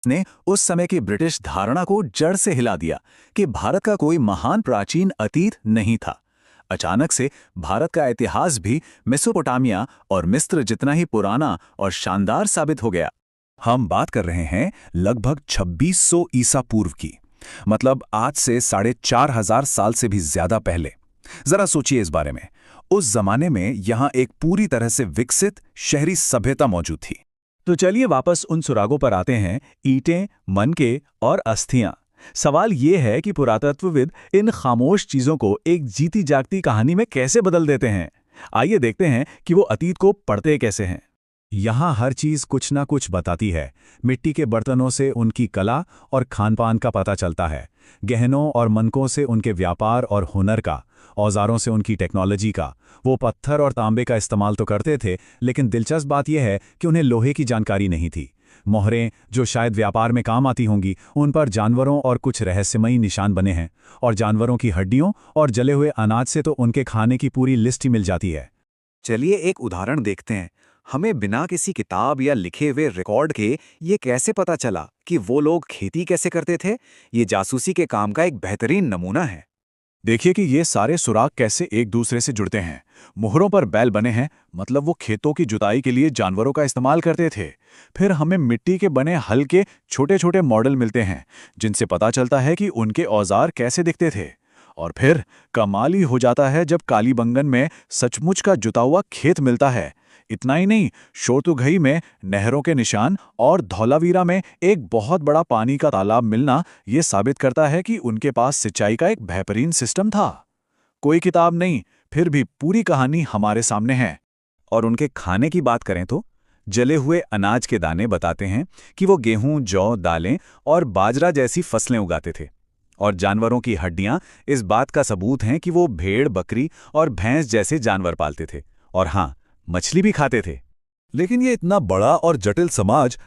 ने उस समय की ब्रिटिश धारणा को जड़ से हिला दिया कि भारत का कोई महान प्राचीन अतीत नहीं था। अचानक से भारत का इतिहास भी मेसोपोटामिया और मिस्र जितना ही पुराना और शानदार साबित हो गया। हम बात कर रहे हैं लगभग 2600 ईसा पूर्व की, मतलब आज से 4500 साल से भी ज्यादा पहले। जरा सोचिए इस बारे में। उस जमाने में यहां एक पूरी तरह से विकसित शहरी सभ्यता मौजूद थी। तो चलिए वापस उन सुरागों पर आते हैं, ईंटें, मनके और अस्थियां। सवाल ये है कि पुरातत्वविद इन खामोश चीजों को एक जीती जागती कहानी में कैसे बदल देते हैं। आइए देखते हैं कि वो अतीत को पढ़ते कैसे हैं। यहाँ हर चीज कुछ ना कुछ बताती है। मिट्टी के बर्तनों से उनकी कला और खानपान का पता चलता है, गहनों और मनकों से उनके व्यापार और हुनर का, औजारों से उनकी टेक्नोलॉजी का। वो पत्थर और तांबे का इस्तेमाल तो करते थे, लेकिन दिलचस्प बात यह है कि उन्हें लोहे की जानकारी नहीं थी। मोहरें, जो शायद व्यापार में काम आती होंगी, उन पर जानवरों और कुछ रहस्यमयी निशान बने हैं, और जानवरों की हड्डियों और जले हुए अनाज से तो उनके खाने की पूरी लिस्ट ही मिल जाती है। चलिए एक उदाहरण देखते हैं। हमें बिना किसी किताब या लिखे हुए रिकॉर्ड के ये कैसे पता चला कि वो लोग खेती कैसे करते थे? ये जासूसी के काम का एक बेहतरीन नमूना है। देखिए कि ये सारे सुराग कैसे एक दूसरे से जुड़ते हैं। मोहरों पर बैल बने हैं, मतलब वो खेतों की जुताई के लिए जानवरों का इस्तेमाल करते थे। फिर हमें मिट्टी के बने हल के छोटे छोटे मॉडल मिलते हैं, जिनसे पता चलता है कि उनके औजार कैसे दिखते थे। और फिर कमाल ही हो जाता है जब कालीबंगन में सचमुच का जुता हुआ खेत मिलता है। इतना ही नहीं, शोरतुघई में नहरों के निशान और धौलावीरा में एक बहुत बड़ा पानी का तालाब मिलना ये साबित करता है कि उनके पास सिंचाई का एक बेहतरीन सिस्टम था। कोई किताब नहीं, फिर भी पूरी कहानी हमारे सामने है। और उनके खाने की बात करें तो जले हुए अनाज के दाने बताते हैं कि वो गेहूं, जौ, दालें और बाजरा जैसी फसलें उगाते थे। और जानवरों की हड्डियां इस बात का सबूत हैं कि वो भेड़, बकरी और भैंस जैसे जानवर पालते थे। और हाँ, मछली भी खाते थे। लेकिन ये इतना बड़ा और जटिल समाज